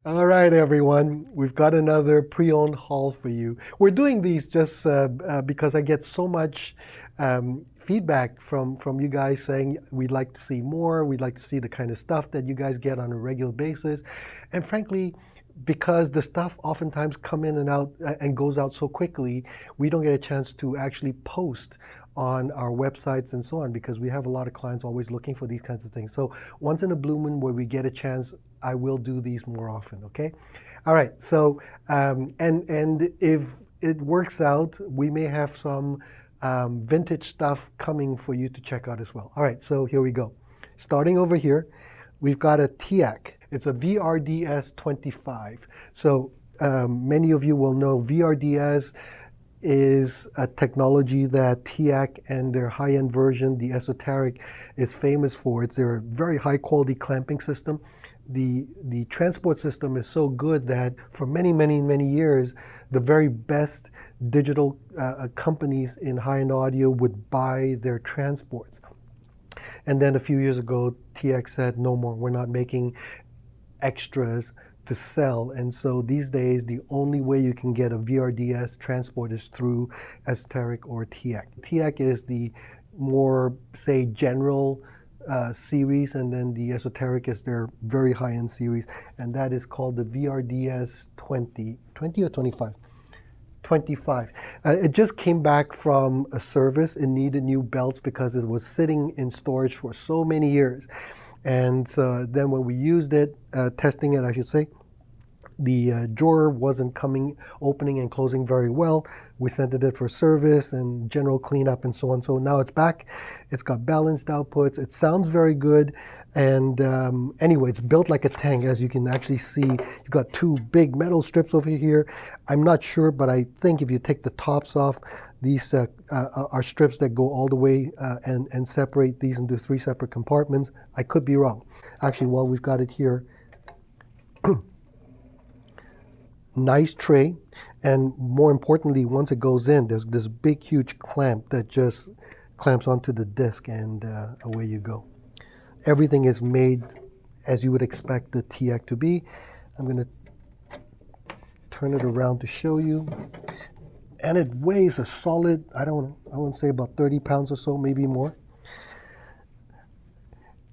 All right, everyone. We've got another pre-owned haul for you. We're doing these just because I get so much feedback from you guys saying we'd like to see more. We'd like to see the kind of stuff that you guys get on a regular basis. And frankly, because the stuff oftentimes come in and out and goes out so quickly, we don't get a chance to actually post on our websites and so on because we have a lot of clients always looking for these kinds of things. So once in a blue moon where we get a chance, I will do these more often, okay? All right, so, and if it works out, we may have some vintage stuff coming for you to check out as well. All right, so here we go. Starting over here, we've got a TIAC. It's a VRDS 25. So many of you will know VRDS is a technology that TIAC and their high-end version, the Esoteric, is famous for. It's their very high-quality clamping system. The transport system is so good that for many, many, many years, the very best digital companies in high-end audio would buy their transports. And then a few years ago, TX said, no more, we're not making extras to sell. And so these days, the only way you can get a VRDS transport is through Esoteric or TX. TX is the more, say, general series, and then the Esoteric is their very high-end series, and that is called the VRDS 20 or 25? 25. It just came back from a service. It needed new belts because it was sitting in storage for so many years. And so then when we used it, testing it, I should say, the drawer wasn't opening and closing very well. We sent it for service and general cleanup and so on. So now it's back. It's got balanced outputs. It sounds very good. And anyway, it's built like a tank, as you can actually see. You've got two big metal strips over here. I'm not sure, but I think if you take the tops off, these are strips that go all the way and separate these into three separate compartments. I could be wrong. Actually, while we've got it here, nice tray, and more importantly, once it goes in, there's this big huge clamp that just clamps onto the disc, and away you go. Everything is made as you would expect the TX to be. I'm going to turn it around to show you, and it weighs a solid, I want to say about 30 pounds or so, maybe more.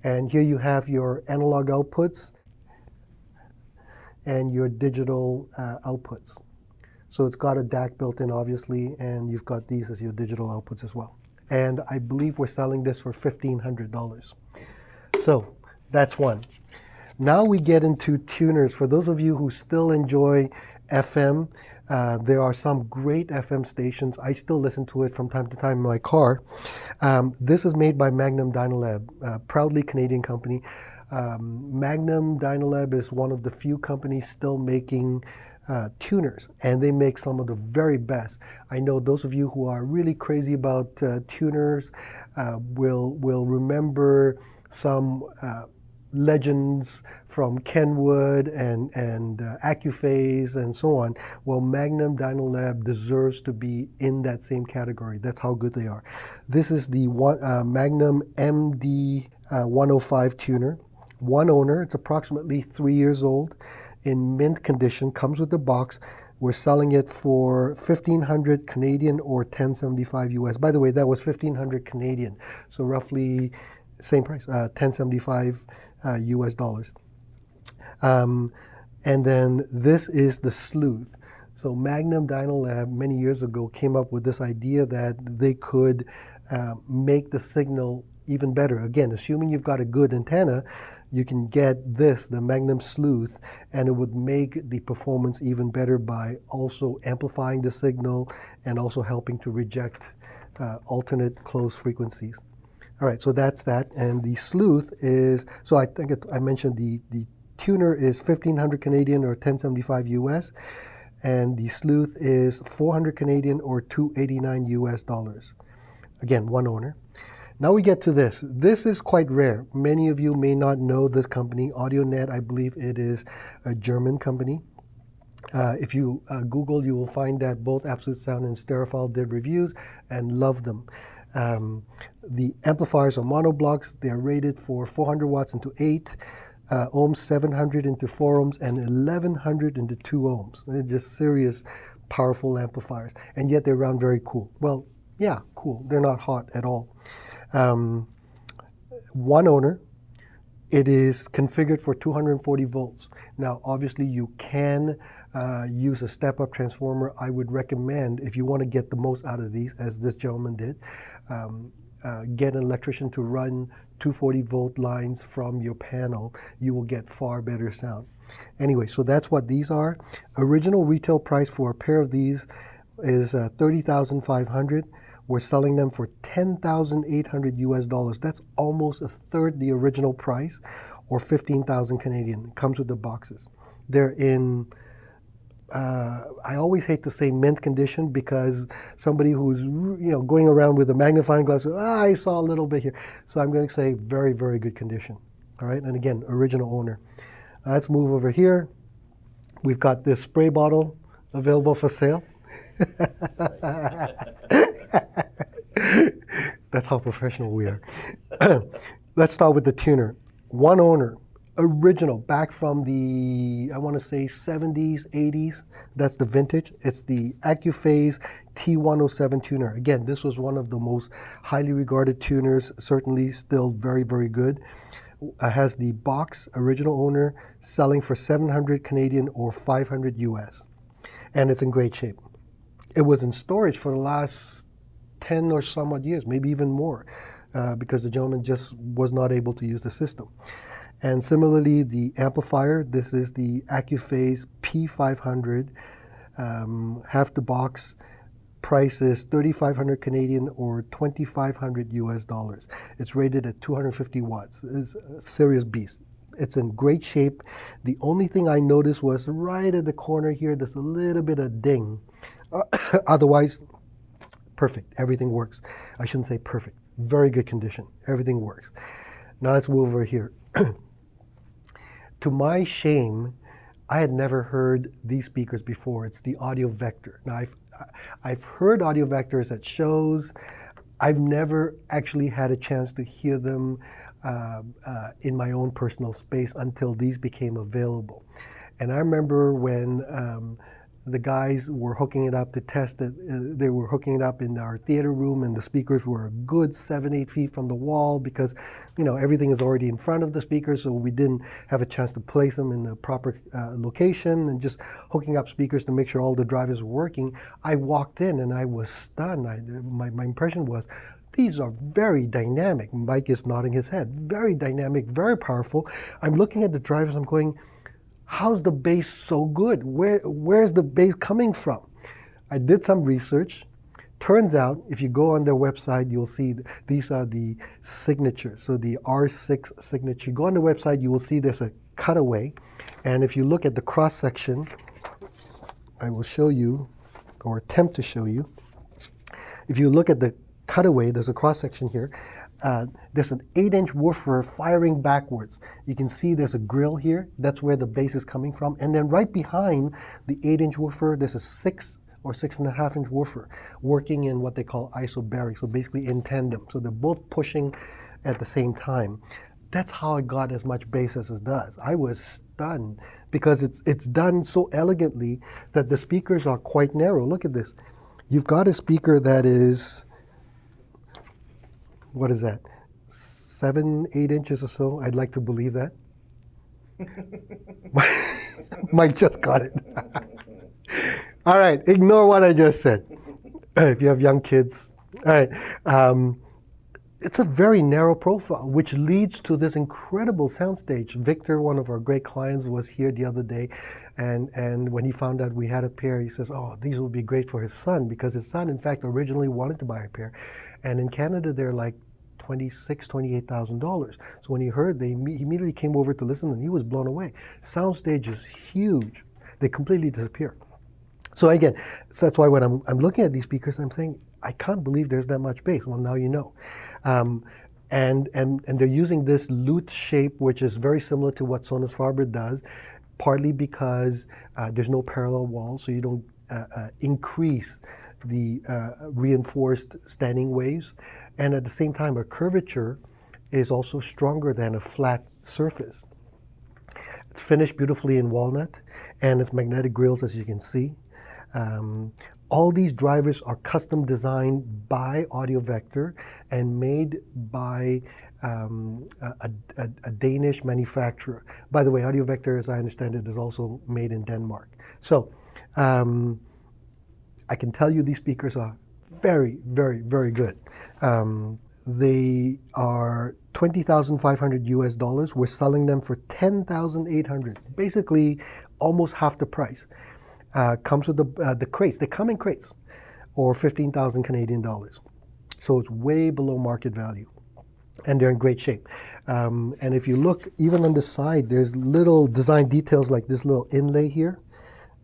And here you have your analog outputs and your digital outputs. So it's got a DAC built in, obviously, and you've got these as your digital outputs as well. And I believe we're selling this for $1,500. So that's one. Now we get into tuners. For those of you who still enjoy FM, there are some great FM stations. I still listen to it from time to time in my car. This is made by Magnum Dynalab, a proudly Canadian company. Magnum Dynalab is one of the few companies still making tuners, and they make some of the very best. I know those of you who are really crazy about tuners will remember some legends from Kenwood and Accuphase and so on. Well, Magnum Dynalab deserves to be in that same category. That's how good they are. This is the Magnum MD 105 tuner. One owner. It's approximately 3 years old, in mint condition, comes with the box. We're selling it for 1,500 Canadian or 1075 US. By the way, that was 1,500 Canadian, so roughly same price, 1075 US dollars. And then this is the Sleuth. So Magnum Dynalab many years ago came up with this idea that they could make the signal even better. Again, assuming you've got a good antenna, you can get this, the Magnum Sleuth, and it would make the performance even better by also amplifying the signal and also helping to reject alternate close frequencies. All right, so that's that. And the Sleuth is, so I think I mentioned the tuner is 1,500 Canadian or 1075 US, and the Sleuth is 400 Canadian or 289 US dollars. Again, one owner. Now we get to this. This is quite rare. Many of you may not know this company, AudioNet. I believe it is a German company. If you Google, you will find that both Absolute Sound and Stereophile did reviews and love them. The amplifiers are monoblocks. They are rated for 400 watts into 8. ohms, 700 into 4 ohms, and 1100 into 2 ohms. They're just serious, powerful amplifiers. And yet they run very cool. Well, yeah, cool. They're not hot at all. One owner. It is configured for 240 volts. Now, obviously, you can use a step-up transformer. I would recommend, if you want to get the most out of these, as this gentleman did, get an electrician to run 240-volt lines from your panel. You will get far better sound. Anyway, so that's what these are. Original retail price for a pair of these is $30,500. We're selling them for $10,800 US. That's almost a third the original price, or 15,000 Canadian. It comes with the boxes. They're in, I always hate to say mint condition, because somebody who's going around with a magnifying glass, I saw a little bit here. So I'm going to say very, very good condition. All right, and again, original owner. Let's move over here. We've got this spray bottle available for sale. That's how professional we are. Let's start with the tuner. One owner, original, back from the, I want to say 70s, 80s. That's the vintage. It's the AccuPhase T107 tuner. Again, this was one of the most highly regarded tuners, certainly still very, very good. Has the box, original owner, selling for 700 Canadian or 500 US. And it's in great shape. It was in storage for the last 10 or somewhat years, maybe even more, because the gentleman just was not able to use the system. And similarly, the amplifier, this is the AccuPhase P500, half the box. Price is 3,500 Canadian or 2,500 US dollars. It's rated at 250 watts. It's a serious beast. It's in great shape. The only thing I noticed was right at the corner here, there's a little bit of ding. Otherwise, perfect. Everything works. I shouldn't say perfect. Very good condition. Everything works. Now let's move over here. To my shame, I had never heard these speakers before. It's the Audio Vector. Now, I've heard Audio Vectors at shows. I've never actually had a chance to hear them in my own personal space until these became available. And I remember when the guys were hooking it up to test it. They were hooking it up in our theater room, and the speakers were a good 7-8 feet from the wall, because everything is already in front of the speakers, so we didn't have a chance to place them in the proper location, and just hooking up speakers to make sure all the drivers were working. I walked in and I was stunned. My impression was, these are very dynamic. Mike is nodding his head. Very dynamic, very powerful. I'm looking at the drivers, I'm going, how's the bass so good? Where's the bass coming from? I did some research. Turns out, if you go on their website, you'll see these are the signatures. So the R6 signature. You go on the website, you will see there's a cutaway. And if you look at the cross section, I will show you, or attempt to show you. If you look at the cutaway, there's a cross section here. There's an 8-inch woofer firing backwards. You can see there's a grill here. That's where the bass is coming from. And then right behind the 8-inch woofer, there's a 6 or 6.5-inch woofer working in what they call isobaric, so basically in tandem. So they're both pushing at the same time. That's how it got as much bass as it does. I was stunned because it's done so elegantly that the speakers are quite narrow. Look at this. You've got a speaker that is, what is that, 7-8 inches or so? I'd like to believe that. Mike just got it. All right, ignore what I just said. If you have young kids. All right. It's a very narrow profile, which leads to this incredible soundstage. Victor, one of our great clients, was here the other day, and when he found out we had a pair, he says, oh, these will be great for his son, because his son, in fact, originally wanted to buy a pair. And in Canada, they're like $26,000, $28,000. So when he heard, he immediately came over to listen, and he was blown away. Soundstage is huge. They completely disappear. So again, so that's why when I'm looking at these speakers, I'm saying, I can't believe there's that much bass. Well, now you know. And they're using this lute shape, which is very similar to what Sonus Faber does, partly because there's no parallel wall, so you don't increase the reinforced standing waves. And at the same time, a curvature is also stronger than a flat surface. It's finished beautifully in walnut, and it's magnetic grills, as you can see. All these drivers are custom designed by Audio Vector and made by a Danish manufacturer. By the way, Audio Vector, as I understand it, is also made in Denmark. So I can tell you these speakers are very, very, very good. They are $20,500 US. We're selling them for $10,800. Basically, almost half the price. Comes with the crates. They come in crates, or 15,000 Canadian dollars. So it's way below market value, and they're in great shape. And if you look, even on the side, there's little design details like this little inlay here.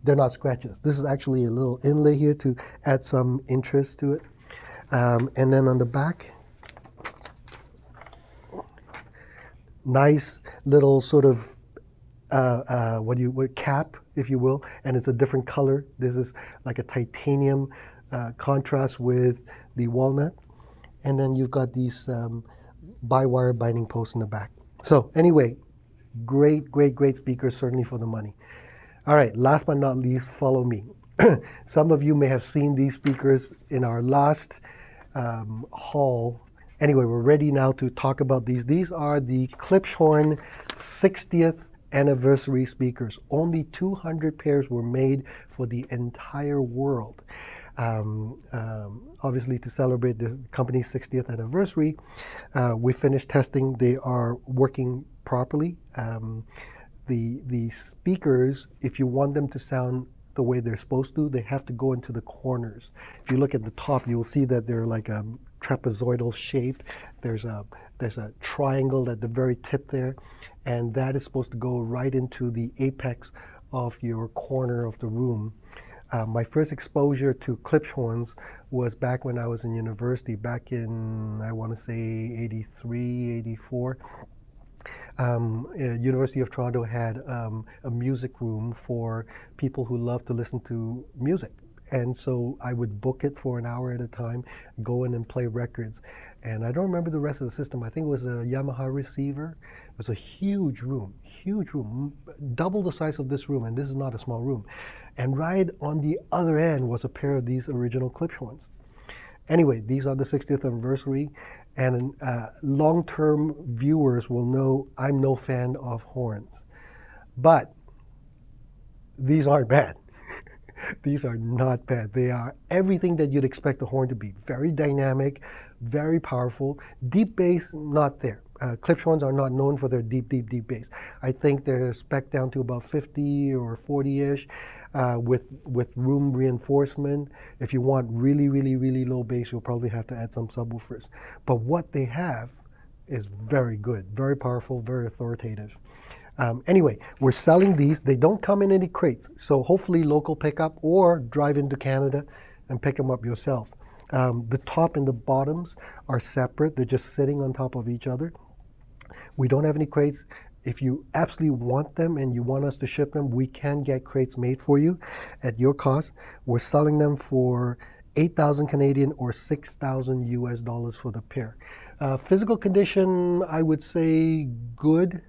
They're not scratches. This is actually a little inlay here to add some interest to it. And then on the back, nice little sort of cap, if you will, and it's a different color. This is like a titanium contrast with the walnut, and then you've got these bi-wire binding posts in the back. So anyway, great, great, great speakers, certainly for the money. All right, last but not least, follow me. Some of you may have seen these speakers in our last haul. Anyway, we're ready now to talk about these. These are the Klipschorn 60th anniversary speakers. Only 200 pairs were made for the entire world. Obviously, to celebrate the company's 60th anniversary, we finished testing. They are working properly. The speakers, if you want them to sound the way they're supposed to, they have to go into the corners. If you look at the top, you'll see that they're like a trapezoidal shape. There's a triangle at the very tip there, and that is supposed to go right into the apex of your corner of the room. My first exposure to Klipschorns was back when I was in university, back in, I want to say, 83, 84. University of Toronto had a music room for people who love to listen to music. And so I would book it for an hour at a time, go in and play records. And I don't remember the rest of the system. I think it was a Yamaha receiver. It was a huge room, double the size of this room, and this is not a small room. And right on the other end was a pair of these original Klipschorns. Anyway, these are the 60th anniversary, and long-term viewers will know I'm no fan of horns. But these aren't bad. These are not bad. They are everything that you'd expect a horn to be. Very dynamic, very powerful. Deep bass, not there. Klipschorns are not known for their deep, deep, deep bass. I think they're spec'd down to about 50 or 40-ish with room reinforcement. If you want really, really, really low bass, you'll probably have to add some subwoofers. But what they have is very good, very powerful, very authoritative. Anyway, we're selling these. They don't come in any crates, so hopefully local pickup or drive into Canada and pick them up yourselves. The top and the bottoms are separate. They're just sitting on top of each other. We don't have any crates. If you absolutely want them and you want us to ship them, we can get crates made for you at your cost. We're selling them for 8,000 Canadian or 6,000 US dollars for the pair. Physical condition, I would say good.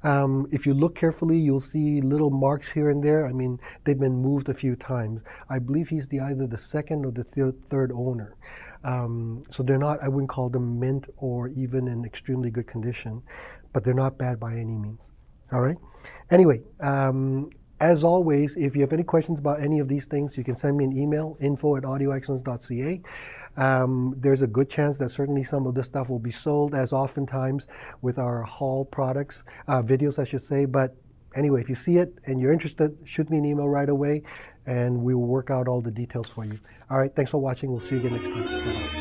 If you look carefully, you'll see little marks here and there. I mean, they've been moved a few times. I believe he's either the second or the third owner. So they're not, I wouldn't call them mint or even in extremely good condition, but they're not bad by any means. All right? Anyway, as always, if you have any questions about any of these things, you can send me an email, info@audioexcellence.ca. There's a good chance that certainly some of this stuff will be sold, as oftentimes with our haul products, videos I should say. But anyway, if you see it and you're interested, shoot me an email right away and we will work out all the details for you. All right, thanks for watching. We'll see you again next time. Bye-bye.